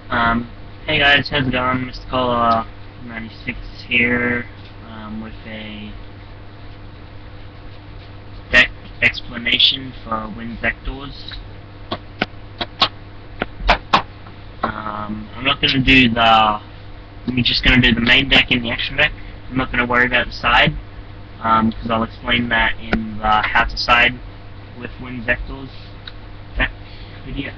Hey guys, how's it going? Mr. Caller 96 here, with a deck explanation for Win Zektors. I'm not gonna do I'm just gonna do the main deck and the extra deck. I'm not gonna worry about the side, because I'll explain that in the how to side with Win Zektors deck video.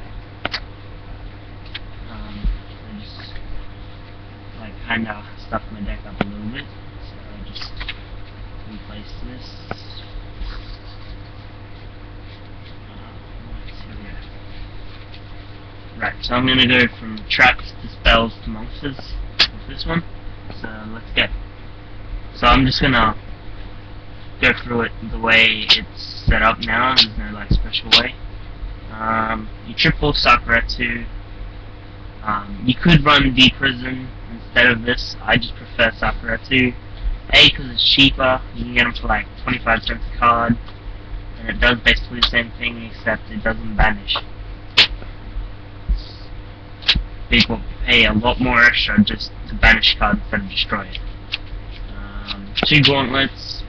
I kinda stuffed my deck up a little bit, so I'll just replace this. Right, so I'm gonna go from traps to spells to monsters with this one. So let's go. So I'm just gonna go through it the way it's set up now. There's no like special way. You triple Sakuretsu. You could run D Prison instead of this. I just prefer Sakuretsu. A, because it's cheaper. You can get them for like 25 cents a card, and it does basically the same thing except it doesn't banish. People pay a lot more extra just to banish card instead of destroy it. 2 gauntlets.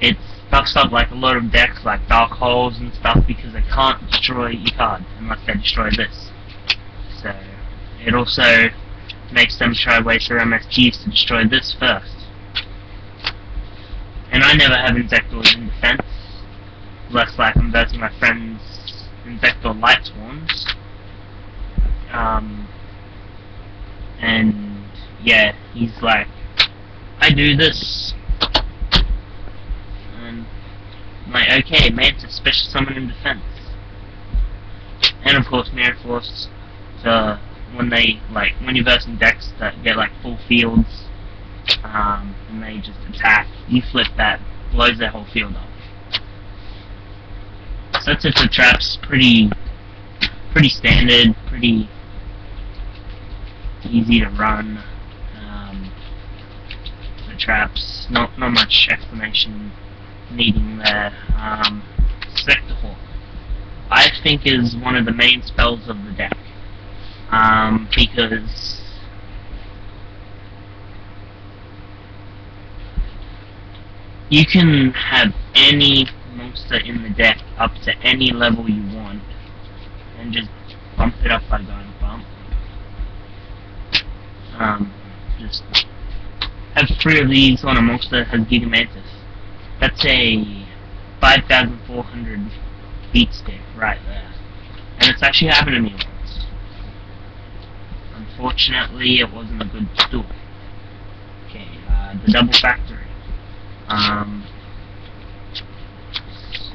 It stuffs up like a lot of decks like Dark Holes and stuff because they can't destroy your card unless they destroy this. So it also makes them try to waste their MSGs to destroy this first. And I never have Inzektors in defense, unless like I'm versing my friend's Inzektor Light Swarms. And yeah, he's like, I do this. And I'm like, okay, Mantis, special summon in defense. And of course, Mirror Force, to when you're versing decks that get like full fields, and they just attack, you flip that, blows their whole field up. So that's it for traps. Pretty standard, pretty easy to run. The traps, not much explanation needing there. Zektor, I think, is one of the main spells of the deck. Because you can have any monster in the deck up to any level you want and just bump it up by going bump. Just have 3 of these on a monster that has Gigamantis. That's a 5,400 beat stick right there. And it's actually happened to me once. Unfortunately, it wasn't a good stool. Okay, the double factory.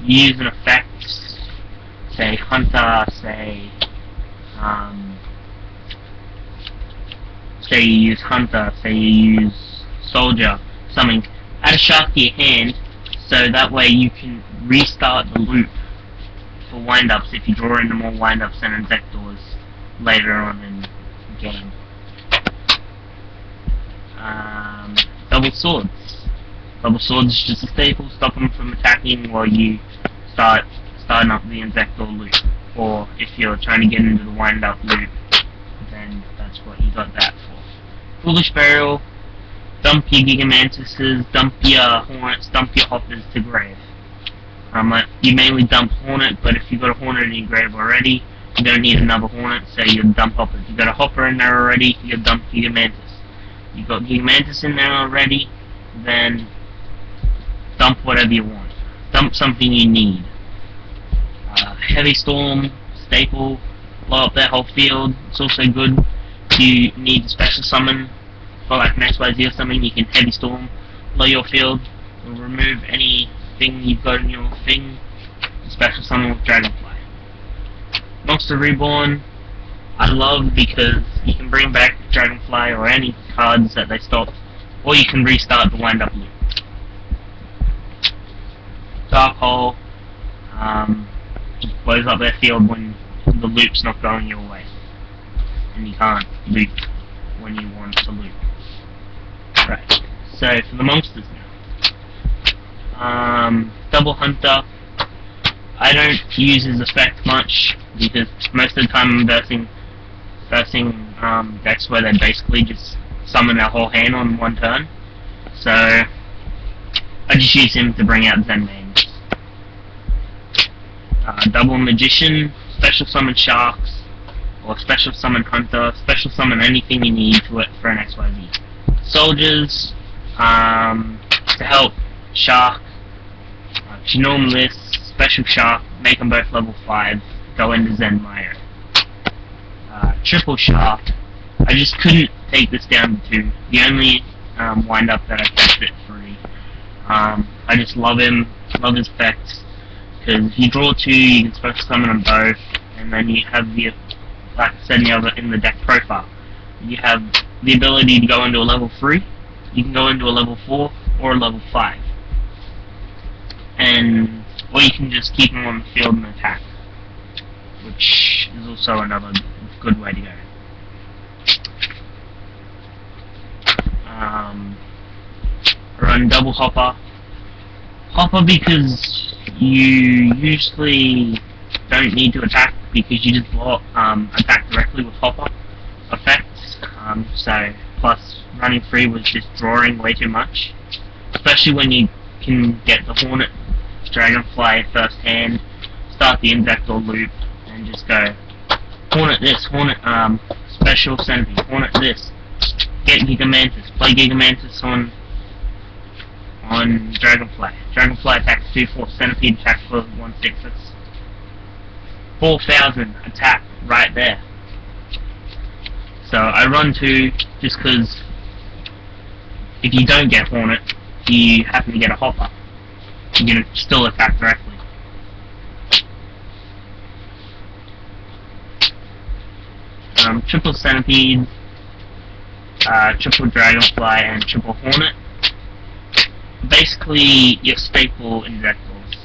Use an effect, say Hunter, say you use Hunter, say you use Soldier, something. Add a shark to your hand, so that way you can restart the loop for wind-ups if you draw into more wind-ups and Zektors later on in the game. Double swords. Double swords is just a staple, stop them from attacking while you starting up the Inzektor loop. Or if you're trying to get into the wind-up loop, then that's what you got that for. Foolish Burial, dump your Gigamantises, dump your Hornets, dump your Hoppers to grave. You mainly dump Hornet, but if you've got a Hornet in your grave already, you don't need another Hornet, so you dump Hopper. If you've got a Hopper in there already, you dump Gigamantis. You've got Gigamantis in there already, then dump whatever you want. Dump something you need. Heavy Storm, staple, blow up that whole field. It's also good if you need a special summon for like an XYZ or something. You can Heavy Storm, blow your field, or remove anything you've got in your thing. Special summon with Dragonfly. Monster Reborn, I love because you can bring back Dragonfly or any cards that they stopped, or you can restart the wind-up loop. Dark Hole, just blows up their field when the loop's not going your way, and you can't loop when you want to loop. Right, so for the monsters now. Double Hunter, I don't use his effect much, because most of the time I'm versing versing decks where they basically just summon their whole hand on one turn. So I just use him to bring out Zen mains. Double Magician, special summon Sharks, or special summon Hunter, special summon anything you need to it for an XYZ. Soldiers, to help Shark, Genormalist, special Shark, make them both level 5, go into Zen Maya. Triple Shark, I just couldn't take this down to 2. The only wind up that I kept it 3. I just love him, love his effects, because if you draw 2, you can special summon them both, and then you have the, like I said in the deck profile, you have the ability to go into a level 3, you can go into a level 4, or a level 5. Or you can just keep them on the field and attack, which is also another good way to go. Run double Hopper. Hopper because you usually don't need to attack, because you just attack directly with Hopper effects. So plus running free was just drawing way too much, especially when you can get the Hornet Dragonfly first hand, start the Invector loop, and just go Hornet this, Hornet special Centipede, Hornet this, get Gigamantis, play Gigamantis on Dragonfly. Dragonfly attacks 2/4, Centipede attacks for 1/6. That's 4,000 attack right there. So I run 2 just because if you don't get Hornet, you happen to get a Hopper, you can still attack directly. Triple Centipede, triple Dragonfly, and triple Hornet. Basically your staple Insectors.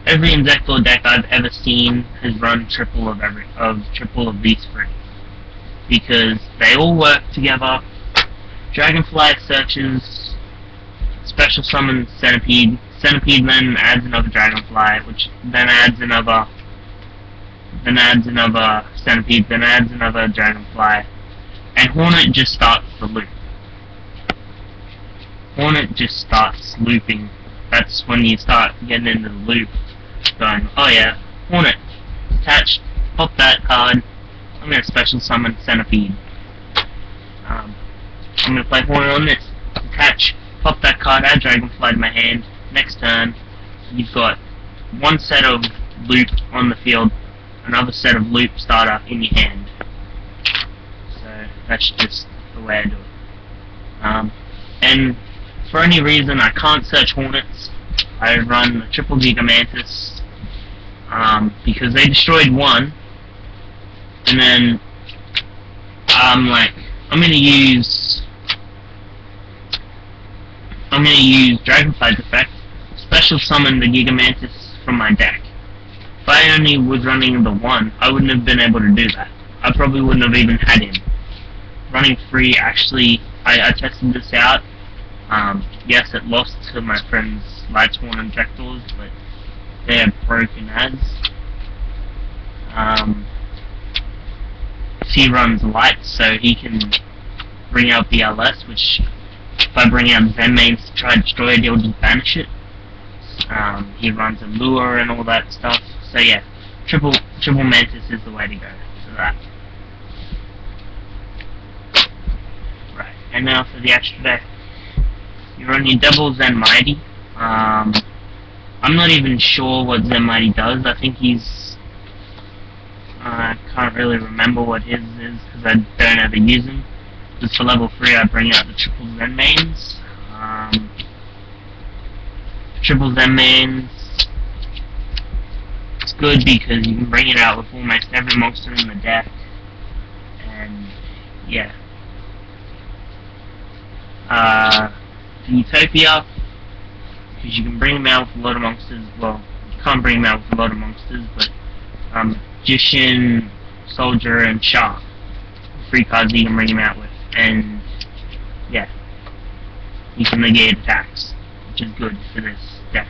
Every Insector deck I've ever seen has run triple of these 3. Because they all work together. Dragonfly searches, special summon Centipede, Centipede then adds another Dragonfly, which then adds another Centipede, then adds another Dragonfly, and Hornet just starts the loop. Hornet just starts looping. That's when you start getting into the loop, going, oh yeah, Hornet, attached, pop that card, I'm going to special summon Centipede. I'm going to play Hornet on this, attach, pop that card, add Dragonfly to my hand, next turn, you've got one set of loop on the field, another set of loop starter in your hand. So that's just the way I do it. And for any reason I can't search Hornets, I run the triple Gigamantis, because they destroyed 1, and then I'm like, I'm gonna use Dragonfly's effect, special summon the Gigamantis from my deck. If I only was running the 1, I wouldn't have been able to do that. I probably wouldn't have even had him. Running free, actually, I tested this out. Yes, it lost to my friend's Lightsworn Injectors, but they're broken ads. He runs light, so he can bring out the LS, which if I bring out Zen mains to try to destroy it, he'll just banish it. He runs a lure and all that stuff. So yeah, triple Mantis is the way to go for that. Right, and now for the extra deck. You run your double Zen Mighty. I'm not even sure what Zen Mighty does. I think he's... I can't really remember what his is because I don't ever use him. Just for level 3 I bring out the triple Zen mains. Triple Zen mains, it's good because you can bring it out with almost every monster in the deck. And yeah. Utopia, because you can bring them out with a lot of monsters. Well, you can't bring them out with a lot of monsters, but Magician, Soldier, and Shark, 3 cards that you can bring them out with, and yeah, you can negate attacks, which is good for this deck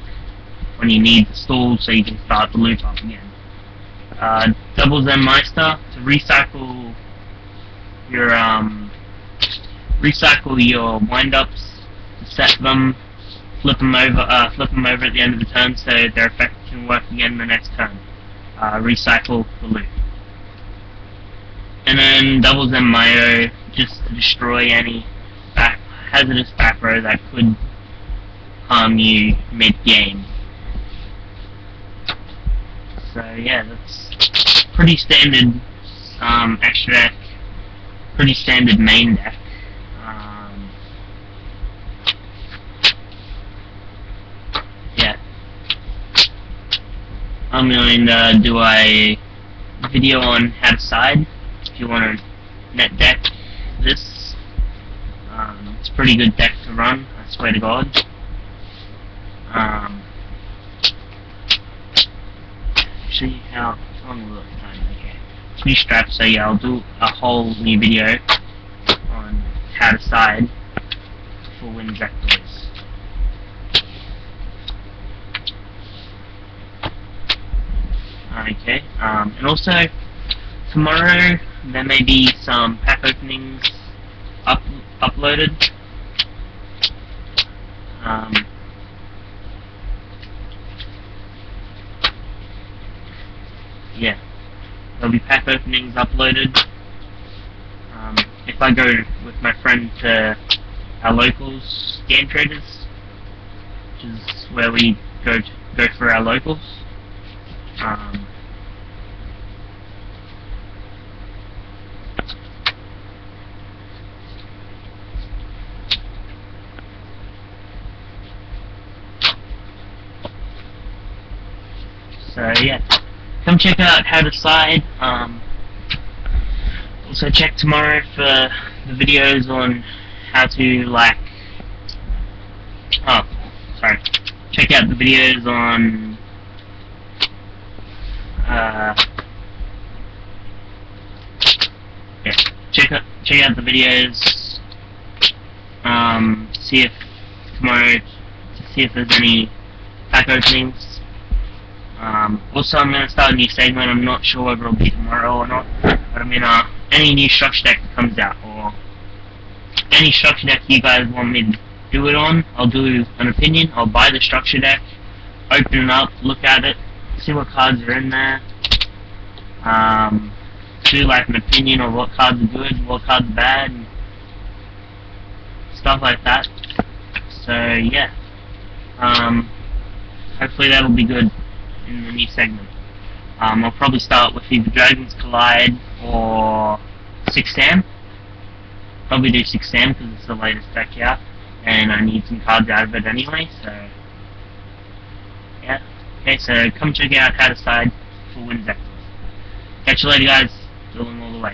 when you need the stall so you can start the loop up again. Double Zen Meister to recycle recycle your wind-ups, set them, flip them over at the end of the turn so their effect can work again the next turn. Recycle the loop. And then double Zen Mayo just to destroy any hazardous back row that could harm you mid-game. So yeah, that's pretty standard extra deck, pretty standard main deck. Yeah, I'm going to do a video on how to side if you want to net deck this. It's a pretty good deck to run, I swear to God. Actually, how long will it time? Okay. It's new strap, so yeah, I'll do a whole new video on how to side for win zektors. Okay, and also tomorrow there may be some pack openings uploaded. Yeah, there'll be pack openings uploaded. If I go with my friend to our locals game traders, which is where we go for our locals. So yeah, come check out how to side. Also check tomorrow for the videos on how to check out the videos on check out the videos. See if tomorrow there's any pack openings. Also, I'm going to start a new segment. I'm not sure whether it'll be tomorrow or not, but I mean, any new structure deck that comes out, or any structure deck you guys want me to do it on, I'll do an opinion. I'll buy the structure deck, open it up, look at it, see what cards are in there, do like an opinion of what cards are good, what cards are bad, and stuff like that. So yeah, hopefully that'll be good in the new segment. I'll probably start with either Dragons Collide or 6 Sam. Probably do 6 Sam because it's the latest deck out, and I need some cards out of it anyway, so yeah. Okay, so come check out how to side for win zektors. Catch you later, guys. Dueling all the way.